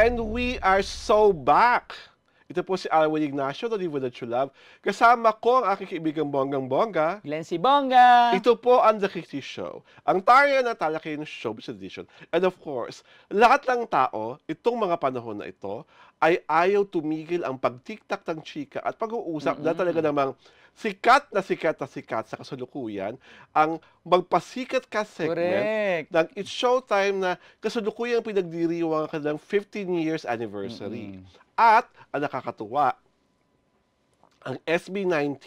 And we are so back! Ito po si Alwin Ignacio, The Diva That You Love. Kasama ko ang aking kaibigang bonggang-bongga. Glency Bongga! Ito po ang The Kiki Show. Ang tarya na talaking showbiz edition. And of course, lahat ng tao, itong mga panahon na ito, ay ayaw tumigil ang pagtiktak ng chika at pag-uusap na talaga namang sikat na sikat na sikat sa kasalukuyan ang magpasikat ka segment ng It's Showtime na kasalukuyang pinagdiriwang ang kanilang 15 years anniversary. At, ang nakakatuwa, ang SB19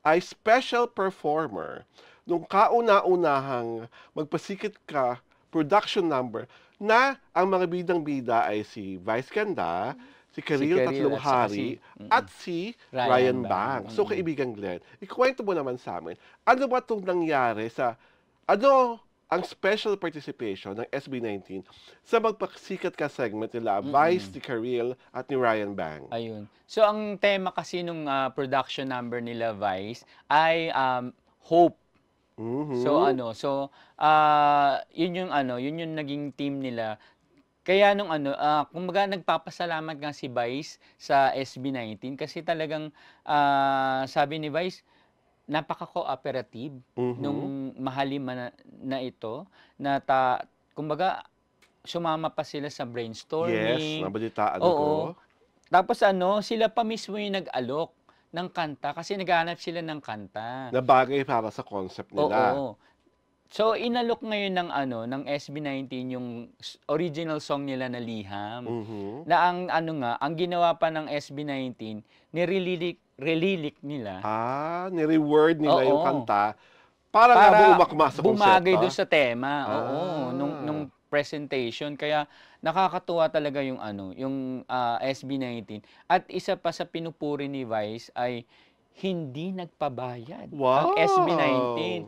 ay special performer nung kauna-unahang magpasikat ka production number na ang mga bidang-bida ay si Vice Ganda, si Karil Tatlong Hari, at si Ryan Bang. So, kaibigan Glenn, ikwento mo naman sa amin, ano ba itong nangyari sa, ano ang special participation ng SB19 sa magpasikat ka segment nila Vice, ni Karil, at ni Ryan Bang? Ayun. So, ang tema kasi nung production number nila Vice ay hope. Yun yung naging team nila. Kaya nung kumbaga nagpapasalamat nga si Vice sa SB19 kasi talagang sabi ni Vice, napaka-cooperative nung mahalim na ito na kumbaga sumama pa sila sa brainstorming. Yes, nabalitaan ko. Tapos sila pa mismo yung nag-alok ng kanta kasi naghahanap sila ng kanta. Na bagay para sa concept nila. Oo. So inalok ngayon ng SB19 yung original song nila na Liham. Na ang ginawa pa ng SB19, nirelilik nila. Ni-reword nila yung kanta para umakma sa konsepto. Bumagay doon sa tema. Nung presentation. Kaya nakakatuwa talaga yung SB19. At isa pa sa pinupuri ni Vice ay hindi nagpabayad ang SB19.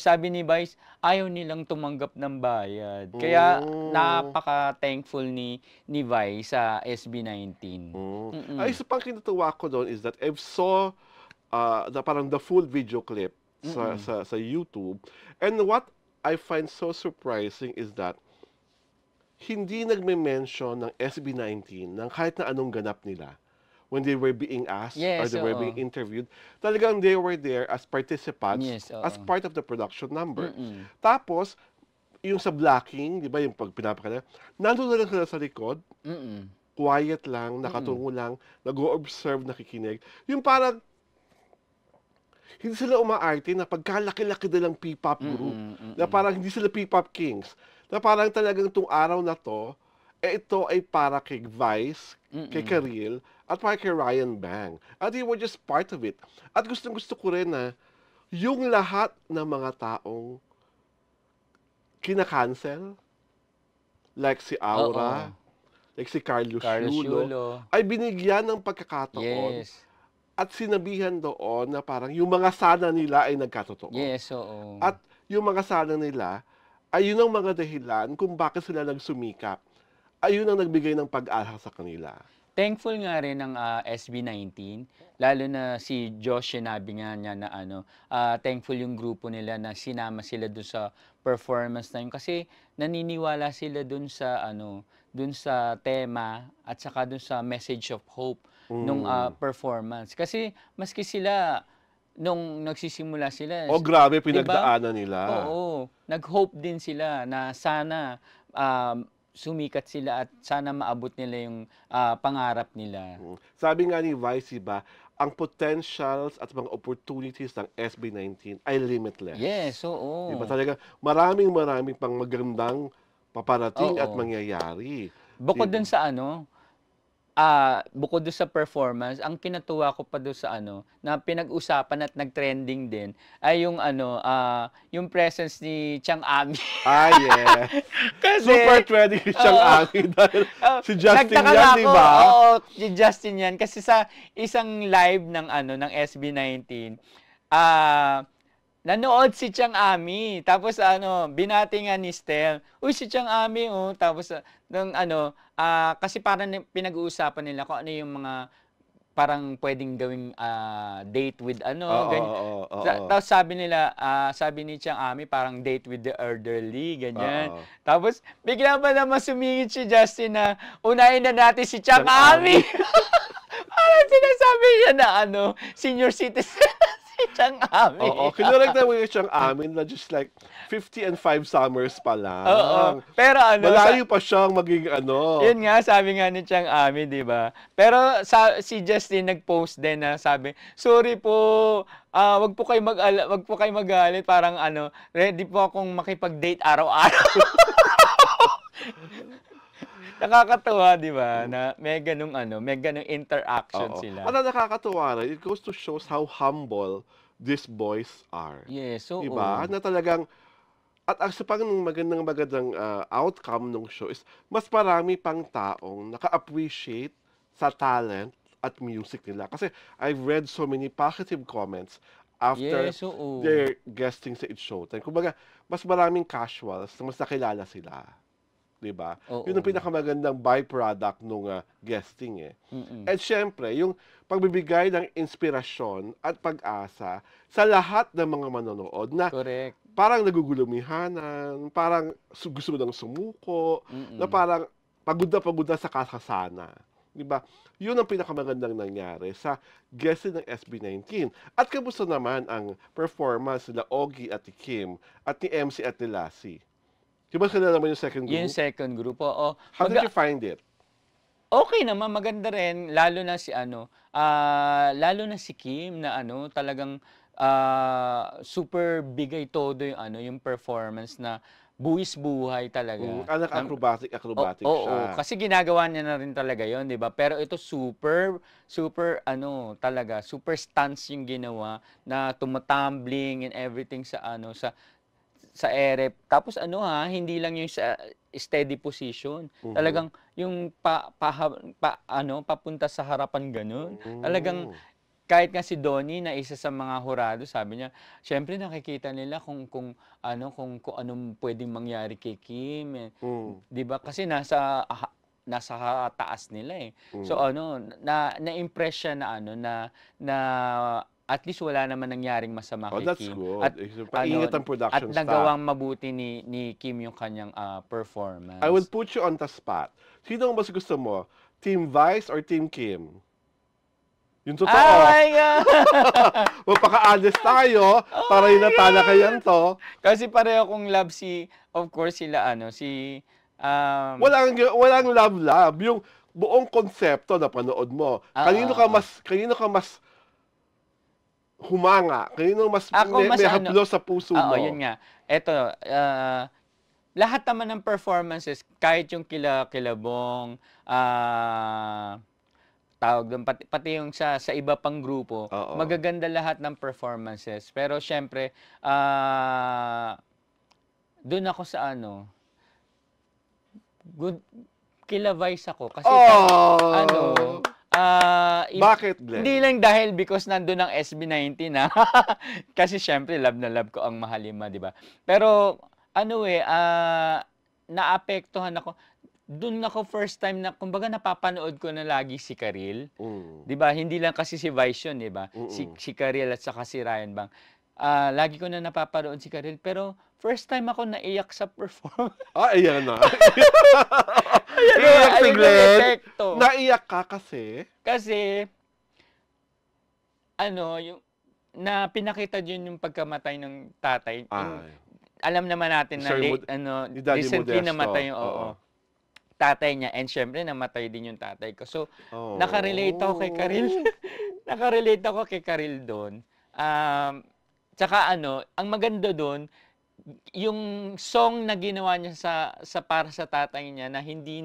Sabi ni Vice, ayaw nilang tumanggap ng bayad. Kaya napaka-thankful ni Vice sa SB19. Ay, isa pang kinatuwa ko doon is that I saw parang the full video clip sa YouTube. And what I find so surprising is that hindi nagme-mention ng SB19 ng kahit na anong ganap nila when they were being asked or they were being interviewed. Talagang they were there as participants, as part of the production number. Tapos, yung sa blocking, di ba, yung pag pinapakala, nandun na lang sila sa likod, quiet lang, nakatungo lang, nag-o-observe, nakikinig. Yung parang, hindi sila umaarte na pagkalaki-laki nilang P-pop group, na parang hindi sila P-pop kings, na parang talagang itong araw na to, ito ay para kay Vice, kay Karil, at para kay Ryan Bang. At they were just part of it. At gustong-gusto ko rin na yung lahat ng mga taong kinakancel, like si Aura, like si Carlos Yulo, ay binigyan ng pagkakataon at sinabihan doon na parang yung mga sana nila ay nagkatotoo. At yung mga sana nila ay yun ang mga dahilan kung bakit sila nagsumikap. Ayun ang nagbigay ng pag-asa sa kanila. Thankful nga rin ng SB19, lalo na si Josh, sinabi nga niya na thankful yung grupo nila na sinama sila dun sa performance na yun. Kasi naniniwala sila dun sa tema at saka dun sa message of hope nung performance. Kasi maski sila, nung nagsisimula sila... grabe, pinagdaanan nila. Nag-hope din sila na sana... sumikat sila at sana maabot nila yung pangarap nila. Sabi nga ni Vice, ba, ang potentials at mga opportunities ng SB19 ay limitless. Yes, oo. Diba talaga, maraming pang magandang paparating at mangyayari. Bukod dun sa bukod doon sa performance, ang kinatuwa ko pa doon sa na pinag-usapan at nag-trending din ay yung presence ni Chang Ami. Yes. Kasi, super trending si Chang Ami dahil si Justin yan, di ba? Si Justin yan. Kasi sa isang live ng SB19, nanood si Chang Ami. Tapos binati nga ni Stel, uy, si Chang Ami, Tapos kasi parang pinag-uusapan nila kung ano yung mga parang pwedeng gawing date with ano, Oo, ganyan. oo, oo. Tapos sabi nila, sabi ni Chang Ami, parang date with the elderly, ganyan. Oo. Tapos bigla pa naman sumingit si Justin na unahin na natin si Chang Chang Ami. Ami. Parang sinasabi niya na ano, senior citizen si Chang Oo, Ami. kinorekta mo yung siyang amin na just like 50 and 5 summers pa Oo. lang. Pero ano, Malayo pa siyang maging ano. yun nga, sabi nga ni Chang Ami, di ba? Pero si Justin nag-post din na sabi, sorry po, wag po kayo magalit, parang ano, ready po akong makipag-date araw-araw. Nakakatuwa, di ba? Na may ganung ano, may ganung interaction Oo. sila. At ang nakakatuwa rin, it goes to shows how humble these boys are. Yes, so Diba? Na talagang, at ang sa pang magandang outcome ng show is, mas marami pang taong naka-appreciate sa talent at music nila. Kasi I've read so many positive comments after Yes, oo. their guesting sa It's Showtime. Kumbaga, mas maraming casuals na mas nakilala sila. Diba? Yun ang Oo. pinakamagandang byproduct nung guesting eh. Mm-mm. At syempre, yung pagbibigay ng inspirasyon at pag-asa sa lahat ng mga manonood na Correct. parang nagugulumihanan, parang gusto mo nang sumuko, na Mm-mm. parang pagod na sa kasasana. Diba? Yun ang pinakamagandang nangyari sa guesting ng SB19. At kamusta naman ang performance nila Ogie at ni Kim at ni MC at ni Lassie? Diba sila naman yung second Yung group? second group, oo. How did you find it? Okay naman, maganda rin, lalo na si ano, lalo na si Kim na ano, talagang super bigay todo yung ano, yung performance na buwis buhay talaga. Acrobatic Oo, siya. kasi ginagawa niya na rin talaga 'yon, 'di ba? Pero ito super ano, talaga super stunts yung ginawa na tumatumbling and everything sa ano, sa ere. Tapos ano hindi lang yung sa steady position. Mhm. Talagang yung ano, papunta sa harapan gano'n. Talagang Mm. kahit nga si Donnie na isa sa mga hurado, sabi niya, siyempre nakikita nila kung ano, kung anong puwedeng mangyari kay Kim, eh. Mm. 'Di ba? Kasi nasa taas nila, eh. So Mm. ano, na-impress siya na ano, na at least wala naman nangyaring masama Oh, kay that's Kim. good. At Paingat ano, ang at production staff. nagawang mabuti ni Kim yung kanyang performance. I will put you on the spot. Sino ang mas gusto mo? Team Vice or Team Kim? Yung Oh totoo. my God! Magpaka-honest tayo para yung natalakayan to. Kasi pareho kong love of course, sila ano, Walang love. Yung buong konsepto na panood mo. Kanino ka mas humanga? Kanino mas Ako mas may ano, haplos sa puso oo, mo? yun nga. Eto, lahat naman ng performances, kahit yung Kilabong, tawag doon, pati yung sa iba pang grupo, Oo. magaganda lahat ng performances. Pero siyempre, doon ako sa ano, kila Vice ako. Kasi ano, Bakit, Glenn? hindi lang dahil because nandun ang SB19 Kasi syempre love na love ko ang Mahalima, 'di ba? Pero ano naapektuhan ako. Doon ako first time na kumbaga napapanood ko na lagi si Karil. Mm. 'Di ba? Hindi lang kasi si Vice 'yun, 'di ba? Mm. Si Karil at saka si Ryan Bang. Lagi ko na napapanood si Karil, pero first time ako naiyak sa performance. Ayan na. Ayan Iyak si yung Glenn. epekto. Naiyak ka kasi? Kasi, ano, yung na pinakita din yung pagkamatay ng tatay. Yung, alam naman natin na ni Daddy recently Modesto. namatay yung tatay niya. And syempre, namatay din yung tatay ko. So, nakarelate ako kay Karil. Nakarelate ako kay Karil doon. Tsaka ano, ang maganda doon, yung song na ginawa niya sa para sa tatay niya na hindi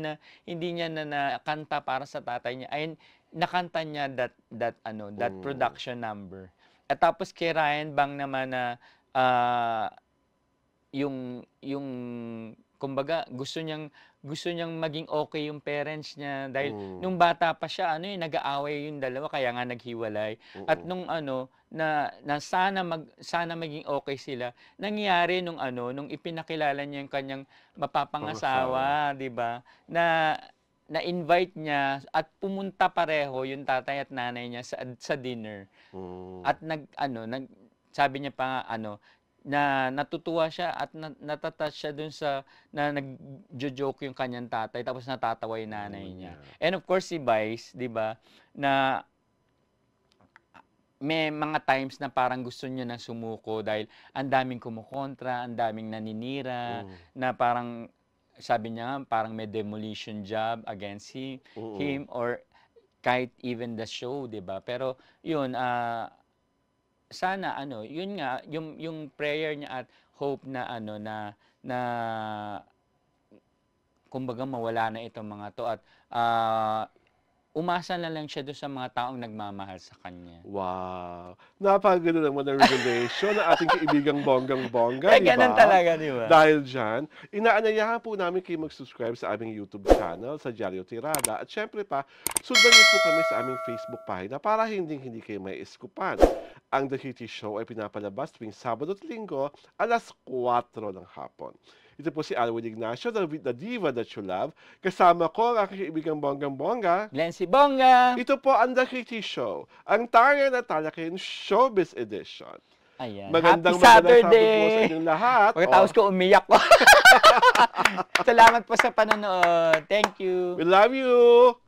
niya na nakanta para sa tatay niya ay nakanta niya that production number. At tapos kay Ryan Bang naman na yung kumbaga gusto niyang maging okay yung parents niya dahil nung bata pa siya nag-aaway yung dalawa kaya nga naghiwalay. At nung na sana maging okay sila, nangyari nung ipinakilala niya yung kanyang mapapangasawa, 'di ba? Na na-invite niya at pumunta pareho yung tatay at nanay niya sa dinner. At sabi niya pa nga, na natutuwa siya at natatouch siya dun sa na nagjo-joke yung kanyang tatay tapos natatawa yung nanay niya. And of course si Vice, 'di ba, na may mga times na parang gusto niya na sumuko dahil ang daming kumukontra, ang daming naninira, na parang sabi niya parang may demolition job against him or kahit even the show, 'di ba? Pero 'yun sana yun nga yung prayer niya at hope na na kumbaga mawala na itong mga to at umasa na lang siya doon sa mga taong nagmamahal sa kanya. Wow! Napakaganda naman ng revelation ng ating kaibigang bonggang-bongga, di ba? Ganun talaga, di ba? Dahil dyan, inaanyayahan po namin kayo mag-subscribe sa aming YouTube channel, sa Diaryo Tirada. At syempre pa, sundan niyo po kami sa aming Facebook pagina para hindi kayo may iskupan. Ang The Kitty Show ay pinapalabas tuwing Sabado at Linggo, alas 4 ng hapon. Ito po si Alwin Ignacio, the diva that you love. Kasama ko ang aking kaibigang bonggang-bongga. Glency Bongga! Ito po ang The Kitty Show, ang Tarya at Talakin Showbiz Edition. Ayan. Magandang Happy Saturday! po sa inyong lahat. Pagkatapos ko umiyak ko. Salamat po sa panonood. Thank you. We love you!